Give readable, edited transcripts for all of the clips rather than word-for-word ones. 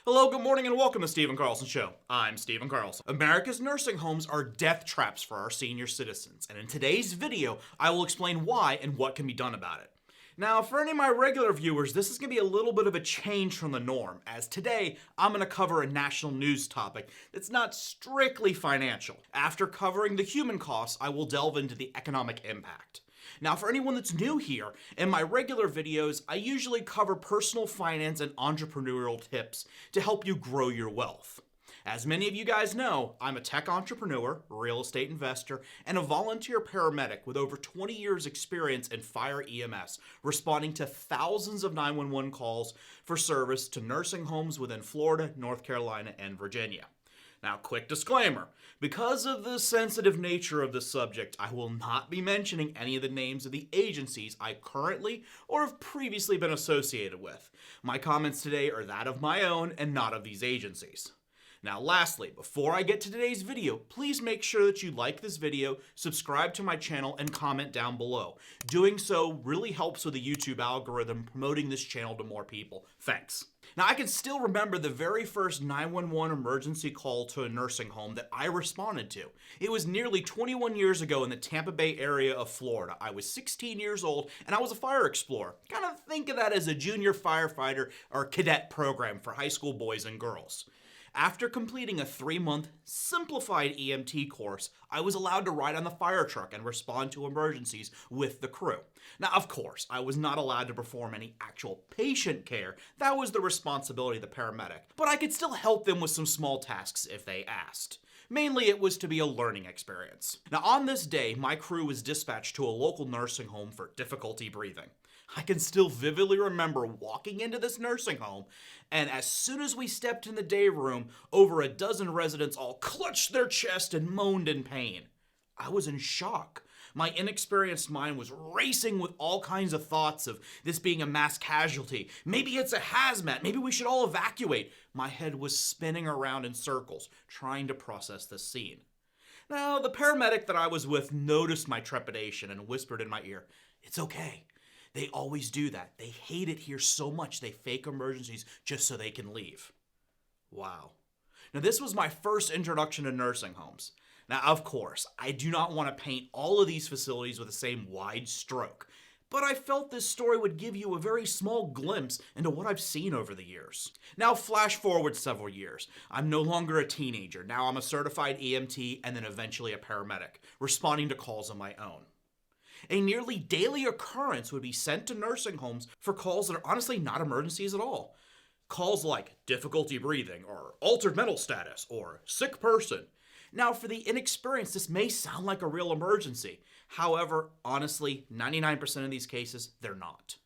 Hello, good morning, and welcome to Stephen Carlson Show. I'm Stephen Carlson. America's nursing homes are death traps for our senior citizens, and in today's video, I will explain why and what can be done about it. Now, for any of my regular viewers, this is going to be a little bit of a change from the norm, as today I'm going to cover a national news topic that's not strictly financial. After covering the human costs, I will delve into the economic impact. Now, for anyone that's new here, in my regular videos, I usually cover personal finance and entrepreneurial tips to help you grow your wealth. As many of you guys know, I'm a tech entrepreneur, real estate investor, and a volunteer paramedic with over 20 years experience in fire EMS, responding to thousands of 911 calls for service to nursing homes within Florida, North Carolina, and Virginia. Now, quick disclaimer, because of the sensitive nature of this subject, I will not be mentioning any of the names of the agencies I currently or have previously been associated with. My comments today are that of my own and not of these agencies. Now, lastly, before I get to today's video, please make sure that you like this video, subscribe to my channel, and comment down below. Doing so really helps with the YouTube algorithm promoting this channel to more people. Thanks. Now, I can still remember the very first 911 emergency call to a nursing home that I responded to. It was nearly 21 years ago in the Tampa Bay area of Florida. I was 16 years old, and I was a fire explorer. Kind of think of that as a junior firefighter or cadet program for high school boys and girls. After completing a 3-month simplified EMT course, I was allowed to ride on the fire truck and respond to emergencies with the crew. Now, of course, I was not allowed to perform any actual patient care. That was the responsibility of the paramedic. But I could still help them with some small tasks if they asked. Mainly, it was to be a learning experience. Now, on this day, my crew was dispatched to a local nursing home for difficulty breathing. I can still vividly remember walking into this nursing home, and as soon as we stepped in the day room, over a dozen residents all clutched their chest and moaned in pain. I was in shock. My inexperienced mind was racing with all kinds of thoughts of this being a mass casualty. Maybe it's a hazmat. Maybe we should all evacuate. My head was spinning around in circles, trying to process this scene. Now, the paramedic that I was with noticed my trepidation and whispered in my ear, "It's okay. They always do that. They hate it here so much they fake emergencies just so they can leave." Wow. Now, this was my first introduction to nursing homes. Now, of course, I do not want to paint all of these facilities with the same wide stroke, but I felt this story would give you a very small glimpse into what I've seen over the years. Now, flash forward several years. I'm no longer a teenager. Now I'm a certified EMT and then eventually a paramedic, responding to calls on my own. A nearly daily occurrence would be sent to nursing homes for calls that are honestly not emergencies at all. Calls like difficulty breathing, or altered mental status, or sick person. Now, for the inexperienced, this may sound like a real emergency. However, honestly, 99% of these cases, they're not.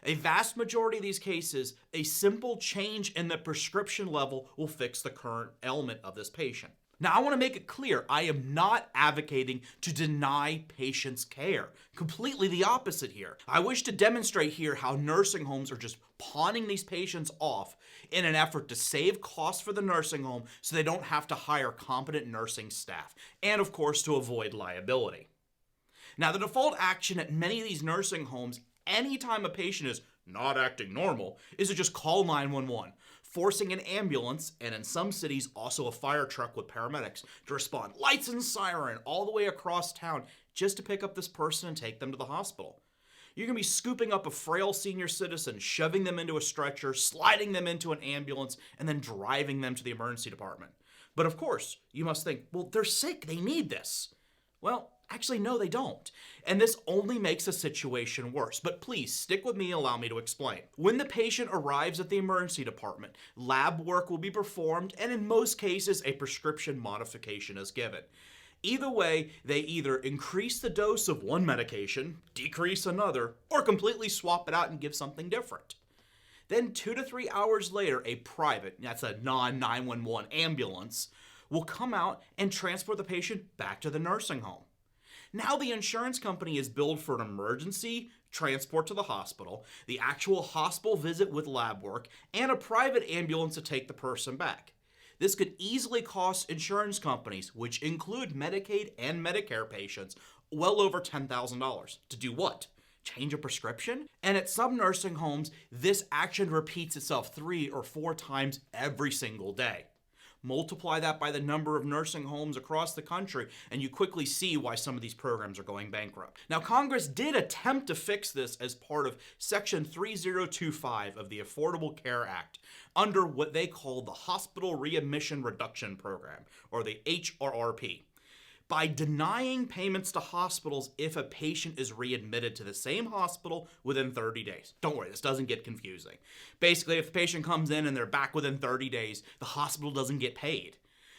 A vast majority of these cases, a simple change in the prescription level will fix the current ailment of this patient. Now, I want to make it clear, I am not advocating to deny patients care. Completely the opposite here. I wish to demonstrate here how nursing homes are just pawning these patients off in an effort to save costs for the nursing home so they don't have to hire competent nursing staff, and of course to avoid liability. Now, the default action at many of these nursing homes, anytime a patient is not acting normal, is to just call 911. Forcing an ambulance, and in some cities also a fire truck with paramedics, to respond lights and siren all the way across town just to pick up this person and take them to the hospital. You're going to be scooping up a frail senior citizen, shoving them into a stretcher, sliding them into an ambulance, and then driving them to the emergency department. But of course, you must think, well, they're sick, they need this. Well, actually, no, they don't. And this only makes the situation worse. But please, stick with me and allow me to explain. When the patient arrives at the emergency department, lab work will be performed, and in most cases, a prescription modification is given. Either way, they either increase the dose of one medication, decrease another, or completely swap it out and give something different. Then 2 to 3 hours later, a private, that's a non-911 ambulance, will come out and transport the patient back to the nursing home. Now the insurance company is billed for an emergency transport to the hospital, the actual hospital visit with lab work, and a private ambulance to take the person back. This could easily cost insurance companies, which include Medicaid and Medicare patients, well over $10,000. To do what? change a prescription? And at some nursing homes, this action repeats itself 3 or 4 times every single day. Multiply that by the number of nursing homes across the country, and you quickly see why some of these programs are going bankrupt. Now, Congress did attempt to fix this as part of Section 3025 of the Affordable Care Act under what they call the Hospital Readmissions Reduction Program, or the HRRP, by denying payments to hospitals if a patient is readmitted to the same hospital within 30 days. Don't worry, this doesn't get confusing. Basically, if the patient comes in and they're back within 30 days, the hospital doesn't get paid.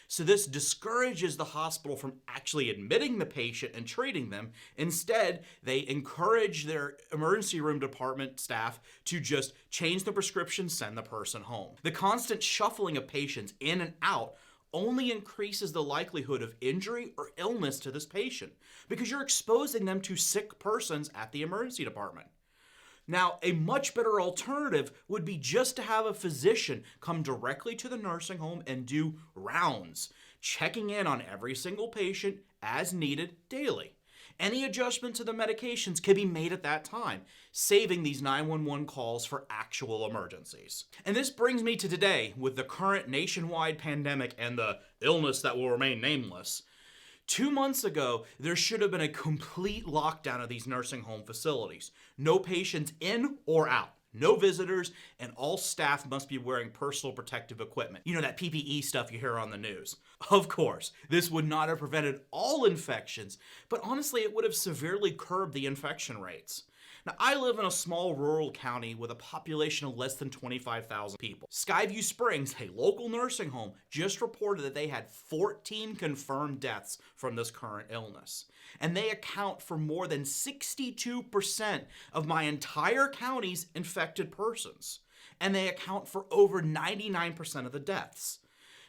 So this discourages the hospital from actually admitting the patient and treating them. Instead, they encourage their emergency room department staff to just change the prescription, send the person home. The constant shuffling of patients in and out only increases the likelihood of injury or illness to this patient because you're exposing them to sick persons at the emergency department. Now, a much better alternative would be just to have a physician come directly to the nursing home and do rounds, checking in on every single patient as needed daily. Any adjustment to the medications can be made at that time, saving these 911 calls for actual emergencies. And this brings me to today with the current nationwide pandemic and the illness that will remain nameless. 2 months ago, there should have been a complete lockdown of these nursing home facilities. No patients in or out. No visitors, and all staff must be wearing personal protective equipment. You know, that PPE stuff you hear on the news. Of course, this would not have prevented all infections, but honestly, it would have severely curbed the infection rates. Now, I live in a small rural county with a population of less than 25,000 people. Skyview Springs, a local nursing home, just reported that they had 14 confirmed deaths from this current illness. And they account for more than 62% of my entire county's infected persons. And they account for over 99% of the deaths.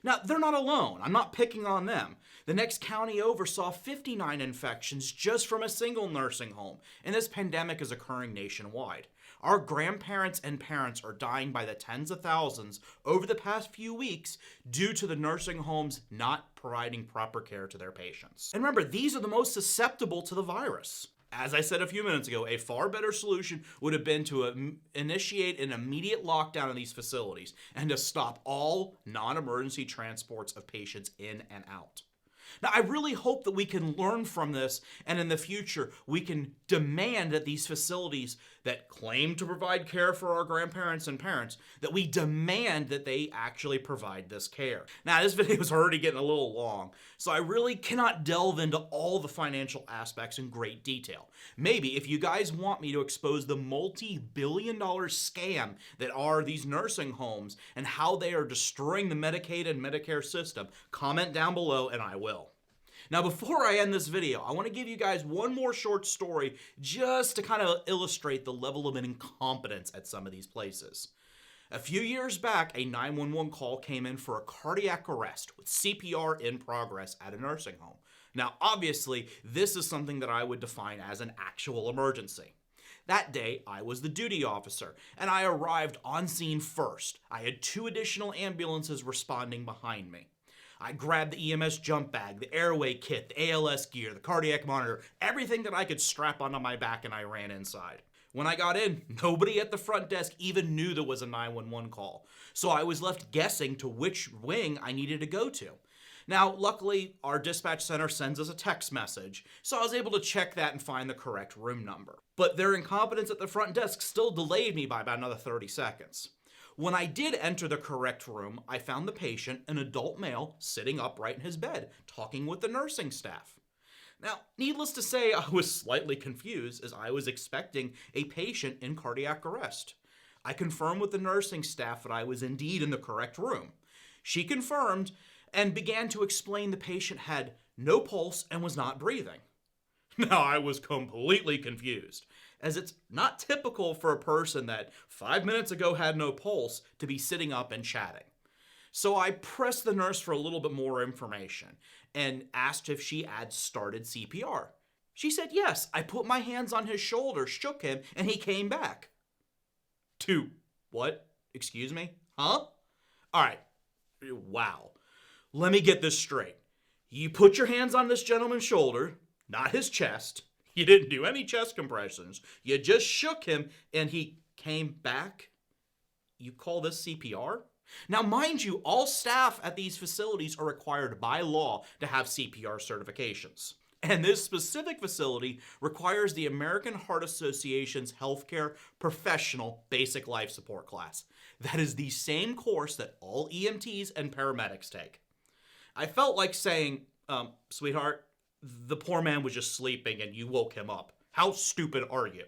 Now, they're not alone. I'm not picking on them. The next county over saw 59 infections just from a single nursing home, and this pandemic is occurring nationwide. Our grandparents and parents are dying by the tens of thousands over the past few weeks due to the nursing homes not providing proper care to their patients. And remember, these are the most susceptible to the virus. As I said a few minutes ago, a far better solution would have been to initiate an immediate lockdown of these facilities and to stop all non-emergency transports of patients in and out. Now, I really hope that we can learn from this, and in the future, we can demand that these facilities that claim to provide care for our grandparents and parents, that we demand that they actually provide this care. Now, this video is already getting a little long, so I really cannot delve into all the financial aspects in great detail. Maybe if you guys want me to expose the multi-billion-dollar scam that are these nursing homes and how they are destroying the Medicaid and Medicare system, comment down below and I will. Now, before I end this video, I want to give you guys one more short story just to kind of illustrate the level of incompetence at some of these places. A few years back, a 911 call came in for a cardiac arrest with CPR in progress at a nursing home. Now, obviously, this is something that I would define as an actual emergency. That day, I was the duty officer, and I arrived on scene first. I had 2 additional ambulances responding behind me. I grabbed the EMS jump bag, the airway kit, the ALS gear, the cardiac monitor, everything that I could strap onto my back, and I ran inside. When I got in, nobody at the front desk even knew there was a 911 call, so I was left guessing to which wing I needed to go to. Now, luckily, our dispatch center sends us a text message, so I was able to check that and find the correct room number. But their incompetence at the front desk still delayed me by about another 30 seconds. When I did enter the correct room, I found the patient, an adult male, sitting upright in his bed, talking with the nursing staff. Now, needless to say, I was slightly confused as I was expecting a patient in cardiac arrest. I confirmed with the nursing staff that I was indeed in the correct room. She confirmed and began to explain the patient had no pulse and was not breathing. Now, I was completely confused, as it's not typical for a person that 5 minutes ago had no pulse to be sitting up and chatting. So I pressed the nurse for a little bit more information and asked if she had started CPR. She said yes. I put my hands on his shoulder, shook him, and he came back. What? Excuse me? Huh? All right. Wow. Let me get this straight. You put your hands on this gentleman's shoulder, not his chest. You didn't do any chest compressions. You just shook him and he came back. You call this CPR? Now, mind you, all staff at these facilities are required by law to have CPR certifications. And this specific facility requires the American Heart Association's Healthcare Professional Basic Life Support class. That is the same course that all EMTs and paramedics take. I felt like saying, sweetheart, the poor man was just sleeping and you woke him up. How stupid are you?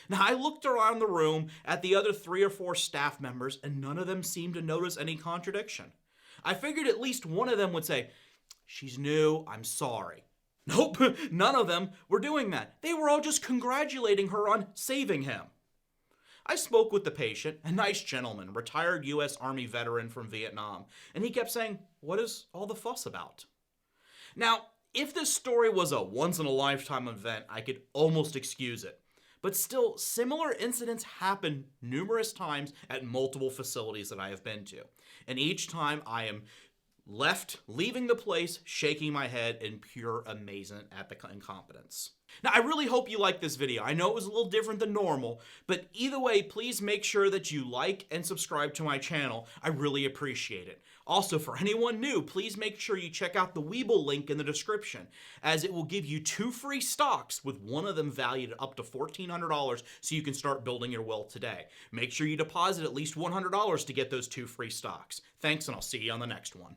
Now, I looked around the room at the other 3 or 4 staff members, and none of them seemed to notice any contradiction. I figured at least one of them would say, she's new, I'm sorry. Nope, none of them were doing that. They were all just congratulating her on saving him. I spoke with the patient, a nice gentleman, retired U.S. Army veteran from Vietnam, and he kept saying, what is all the fuss about? Now, if this story was a once-in-a-lifetime event, I could almost excuse it. But still, similar incidents happen numerous times at multiple facilities that I have been to. And each time I am leaving the place, shaking my head in pure amazement at the incompetence. Now, I really hope you liked this video. I know it was a little different than normal, but either way, please make sure that you like and subscribe to my channel. I really appreciate it. Also, for anyone new, please make sure you check out the Webull link in the description, as it will give you 2 free stocks, with one of them valued at up to $1,400, so you can start building your wealth today. Make sure you deposit at least $100 to get those 2 free stocks. Thanks, and I'll see you on the next one.